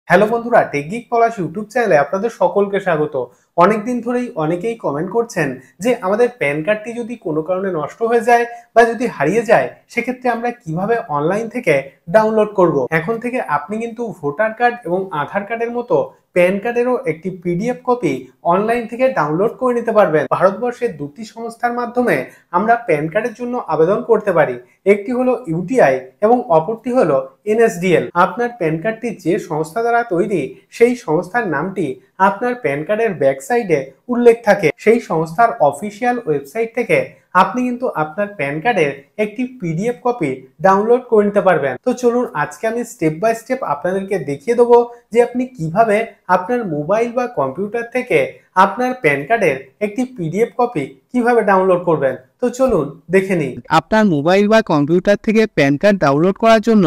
Hello বন্ধুরা, টেকগিক পলাশ YouTube চ্যানেলে আপনাদের সকলকে স্বাগত। অনেকদিন ধরেই অনেকেই কমেন্ট করছেন যে আমাদের প্যান কার্ডটি যদি কোনো কারণে নষ্ট হয়ে যায় বা যদি হারিয়ে যায়, সেক্ষেত্রে আমরা কিভাবে অনলাইন থেকে ডাউনলোড করব। এখন থেকে আপনি কিন্তু ভোটার কার্ড এবং আধার কার্ডের মতো প্যান কার্ডেরও একটি পিডিএফ কপি অনলাইন থেকে ডাউনলোড করে নিতে পারবেন। ভারতবর্ষের দুটি সংস্থার মাধ্যমে আমরা প্যান কার্ডের জন্য আবেদন করতে পারি। একটি হলো ইউটিআই এবং অপরটি হলো এনএসডিএল। আপনার প্যান কার্ডটি যে সংস্থা দ্বারা তৈরি, সেই সংস্থার নামটি আপনার প্যান কার্ডের ব্যাক সাইডে উল্লেখ থাকে। সেই সংস্থার অফিসিয়াল ওয়েবসাইট থেকে আপনি কিন্তু আপনার প্যান কার্ডের একটি পিডিএফ কপি ডাউনলোড করে নিতে পারবেন। তো চলুন আজকে আমি স্টেপ বাই স্টেপ আপনাদেরকে দেখিয়ে দেবো যে আপনি কিভাবে আপনার মোবাইল বা কম্পিউটার থেকে আপনার প্যান কার্ডের একটি পিডিএফ কপি কিভাবে ডাউনলোড করবেন। তো চলুন দেখে নিই। আপনার মোবাইল বা কম্পিউটার থেকে প্যান কার্ড ডাউনলোড করার জন্য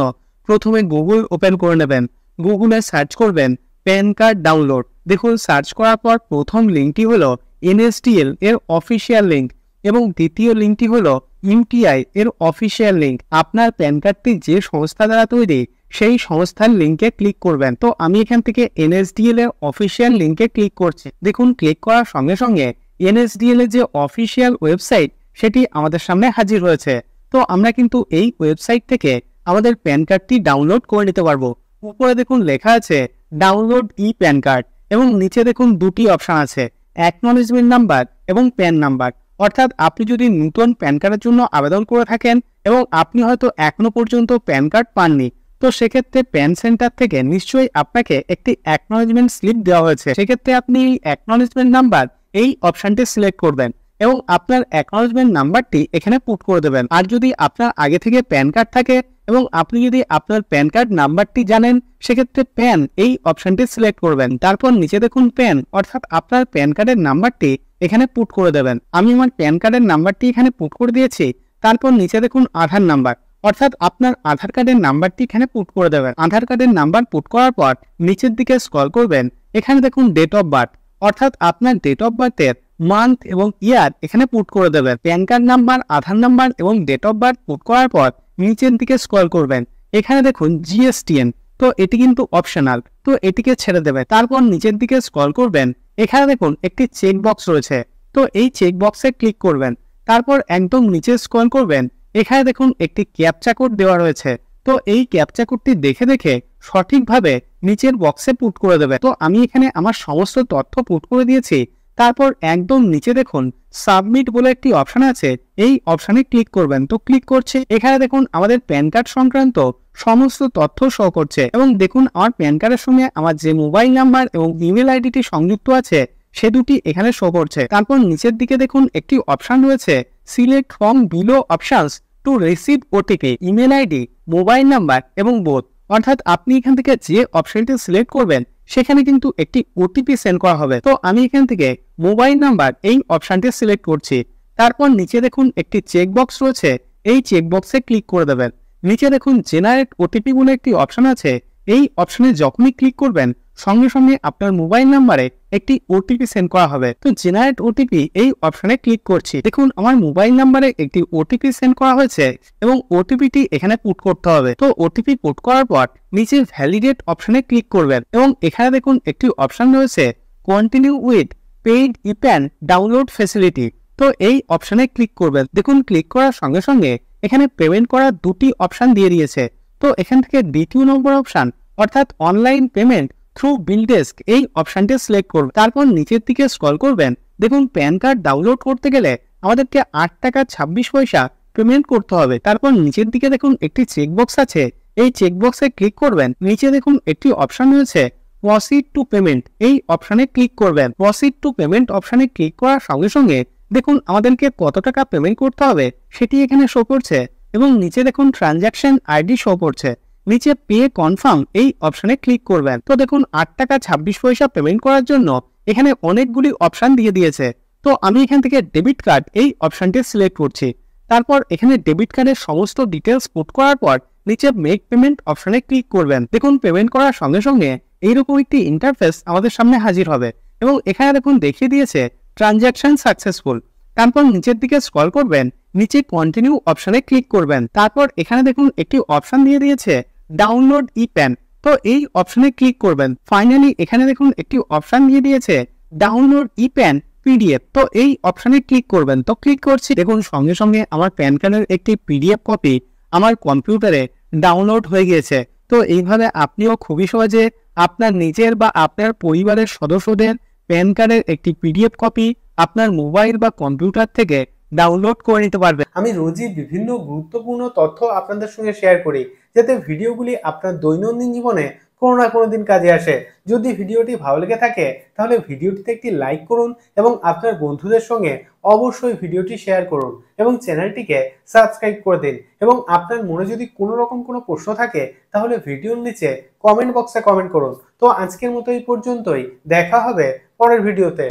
প্রথমে গুগল ওপেন করে নেবেন। গুগলে সার্চ করবেন প্যান কার্ড ডাউনলোড। দেখুন, সার্চ করার পর প্রথম লিঙ্কটি হলো এনএসডিএল এর অফিসিয়াল লিঙ্ক এবং দ্বিতীয় লিঙ্কটি হলো ইউটিআই এর অফিসিয়াল লিঙ্ক। আপনার প্যান কার্ডটি যে সংস্থা দ্বারা তৈরি, সেই সংস্থার লিঙ্কে ক্লিক করবেন। তো আমি এখান থেকে এনএসডিএল এর অফিসিয়াল লিঙ্কে ক্লিক করছি। দেখুন, ক্লিক করার সঙ্গে সঙ্গে এনএসডিএল এর যে অফিসিয়াল ওয়েবসাইট, সেটি আমাদের সামনে হাজির হয়েছে। তো আমরা কিন্তু এই ওয়েবসাইট থেকে আমাদের প্যান কার্ডটি ডাউনলোড করে নিতে পারবো। উপরে দেখুন লেখা আছে ডাউনলোড ই প্যান কার্ড এবং নিচে দেখুন দুটি অপশন আছে, অ্যাকনলেজমেন্ট নাম্বার এবং প্যান নাম্বার। অর্থাৎ আপনি যদি নতুন প্যান কার্ডের জন্য আবেদন করে থাকেন এবং আপনি হয়তো এখনো পর্যন্ত প্যান কার্ড পাননি, তো সেক্ষেত্রে প্যান সেন্টার থেকে নিশ্চয়ই আপনাকে একটি অ্যাকনলেজমেন্ট স্লিপ দেওয়া হয়েছে। সেক্ষেত্রে আপনি এই অ্যাকনলেজমেন্ট নাম্বার এই অপশনটি সিলেক্ট করবেন এবং আপনার অ্যাকনলেজমেন্ট নাম্বারটি এখানে পুট করে দেবেন। আর যদি আপনার আগে থেকে প্যান কার্ড থাকে এবং আপনি যদি আপনার প্যান কার্ড নাম্বারটি জানেন, সেক্ষেত্রে প্যান এই অপশনটি সিলেক্ট করবেন। তারপর নিচে দেখুন প্যান, অর্থাৎ আপনার প্যান কার্ডের নাম্বারটি এখানে পুট করে দেবেন। আমি আমার প্যান কার্ডের নাম্বারটি এখানে পুট করে দিয়েছি। তারপর নিচে দেখুন আধার নাম্বার, অর্থাৎ আপনার আধার কার্ডের নাম্বারটি এখানে পুট করে দেবেন। আধার কার্ডের নাম্বার পুট করার পর নিচের দিকে স্ক্রল করবেন। এখানে দেখুন ডেট অফ বার্থ, অর্থাৎ আপনার ডেট অফ বার্থের মান্থ এবং ইয়ার এখানে পুট করে দেবেন। প্যান কার্ড নাম্বার, আধার নাম্বার এবং ডেট অফ বার্থ পুট করার পর নিচের দিকে স্ক্রল করবেন। এখানে দেখুন জিএসটিএন, তো এটি কিন্তু অপশনাল, তো এটিকে ছেড়ে দেবেন। তারপর নিচের দিকে স্ক্রল করবেন। এখানে দেখুন একটি চেক বক্স রয়েছে, তো এই চেক বক্সে ক্লিক করবেন। তারপর একদম নিচে স্ক্রল করবেন। এখানে দেখুন একটি ক্যাপচা কোড দেওয়া রয়েছে, তো এই ক্যাপচা কোডটি দেখে দেখে সঠিকভাবে নিচের বক্সে পুট করে দেবে। তো আমি এখানে আমার সমস্ত তথ্য পুট করে দিয়েছি। তারপর একদম নিচে দেখুন সাবমিট বলে একটি অপশন আছে, এই অপশনে ক্লিক করবেন। তো ক্লিক করছে, এখানে দেখুন আমাদের প্যান কার্ড সংক্রান্ত সমস্ত তথ্য শো করছে এবং দেখুন আমার প্যান কার্ডের সঙ্গে আমার যে মোবাইল নাম্বার এবং ইমেল আইডিটি সংযুক্ত আছে, সে দুটি এখানে শো করছে। তারপর নিচের দিকে দেখুন একটি অপশন রয়েছে select from below options to receive OTP, email ID, mobile number এবং বোথ। অর্থাৎ আপনি এখান থেকে যে অপশনটি সিলেক্ট করবেন, সেখানে কিন্তু একটি ওটিপি সেন্ড করা হবে। তো আমি এখান থেকে মোবাইল নাম্বার এই অপশনটি সিলেক্ট করছি। তারপর নিচে দেখুন একটি চেক বক্স রয়েছে, এই চেক বক্সে ক্লিক করে দেবেন। নিচে দেখুন জেনারেট ওটিপি বলে একটি অপশন আছে, এই অপশনে যখনই ক্লিক করবেন, সঙ্গে সঙ্গে আপনার মোবাইল নাম্বারে একটি ওটিপি সেন্ড করা হবে। তো জেনারেট ওটিপি এই অপশনে ক্লিক করছি। দেখুন আমার মোবাইল নাম্বারে একটি ওটিপি সেন্ড করা হয়েছে এবং ওটিপিটি এখানে পুট করতে হবে। তো ওটিপি পুট করার পর নিচে ভ্যালিডেট অপশনে ক্লিক করবেন এবং এখানে দেখুন একটি অপশন রয়েছে continue with paid ePAN download facility, তো এই অপশনে ক্লিক করবেন। দেখুন ক্লিক করার সঙ্গে সঙ্গে এখানে পেমেন্ট করার দুটি অপশন দিয়ে দিয়েছে। তো এখান থেকে দ্বিতীয় নম্বর অপশন, অর্থাৎ অনলাইন পেমেন্ট থ্রু বিল ডেস্ক, এই অপশনটি সিলেক্ট করবেন। তারপর নিচের দিকে স্ক্রল করবেন। দেখুন প্যান কার্ড ডাউনলোড করতে গেলে আমাদেরকে 8 টাকা 26 পয়সা পেমেন্ট করতে হবে। তারপর নিচের দিকে দেখুন একটি চেকবক্স আছে, এই চেকবক্সে ক্লিক করবেন। নিচে দেখুন একটি অপশন রয়েছে প্রসিড টু পেমেন্ট, এই অপশনে ক্লিক করবেন। প্রসিড টু পেমেন্ট অপশনে ক্লিক করার সঙ্গে সঙ্গে দেখুন আমাদেরকে কত টাকা পেমেন্ট করতে হবে সেটি এখানে শো করছে এবং নিচে দেখুন ট্রানজ্যাকশন আইডি শো করছে। নিচে পে কনফার্ম এই অপশনে ক্লিক করবেন। তো দেখুন 8 টাকা 26 পয়সা পেমেন্ট করার জন্য এখানে অনেকগুলি অপশন দিয়ে দিয়েছে। তো আমি এখান থেকে ডেবিট কার্ড এই অপশনটি সিলেক্ট করছি। তারপর এখানে ডেবিট কার্ডের সমস্ত ডিটেলস পুট করার পর নিচে মেক পেমেন্ট অপশনে ক্লিক করবেন। দেখুন পেমেন্ট করার সঙ্গে সঙ্গে এইরকম একটি ইন্টারফেস আমাদের সামনে হাজির হবে এবং এখানে দেখুন দেখিয়ে দিয়েছে ট্রানজ্যাকশন সাকসেসফুল। তারপর নিচের দিকে স্ক্রল করবেন, নিচে কন্টিনিউ অপশনে ক্লিক করবেন। তারপর এখানে দেখুন একটি অপশন দিয়ে দিয়েছে ডাউনলোড ই প্যান, তো এই অপশনে ক্লিক করবেন। ফাইনালি এখানে দেখুন একটি অপশন দিয়ে দিয়েছে ডাউনলোড ই প্যান পিডিএফ। তো এই অপশনে ক্লিক করবেন। তো ক্লিক করছি, দেখুন সঙ্গে সঙ্গে আমার প্যান কার্ডের একটি পিডিএফ কপি আমার কম্পিউটারে ডাউনলোড হয়ে গিয়েছে। তো এইভাবে আপনিও খুবই সহজে আপনার নিজের বা আপনার পরিবারের সদস্যদের প্যান কার্ডের একটি পিডিএফ কপি আপনার মোবাইল বা কম্পিউটার থেকে ডাউনলোড করে নিতে পারবেন। আমি রোজই বিভিন্ন গুরুত্বপূর্ণ তথ্য আপনাদের সঙ্গে শেয়ার করি, যাতে ভিডিওগুলি আপনার দৈনন্দিন জীবনে কোনো না কোনো দিন কাজে আসে। যদি ভিডিওটি ভালো লেগে থাকে তাহলে ভিডিওটিতে একটি লাইক করুন এবং আপনার বন্ধুদের সঙ্গে অবশ্যই ভিডিওটি শেয়ার করুন এবং চ্যানেলটিকে সাবস্ক্রাইব করে দিন। এবং আপনার মনে যদি কোনো রকম কোনো প্রশ্ন থাকে তাহলে ভিডিওর নিচে কমেন্ট বক্সে কমেন্ট করুন। তো আজকের মতো এই পর্যন্তই, দেখা হবে পরের ভিডিওতে।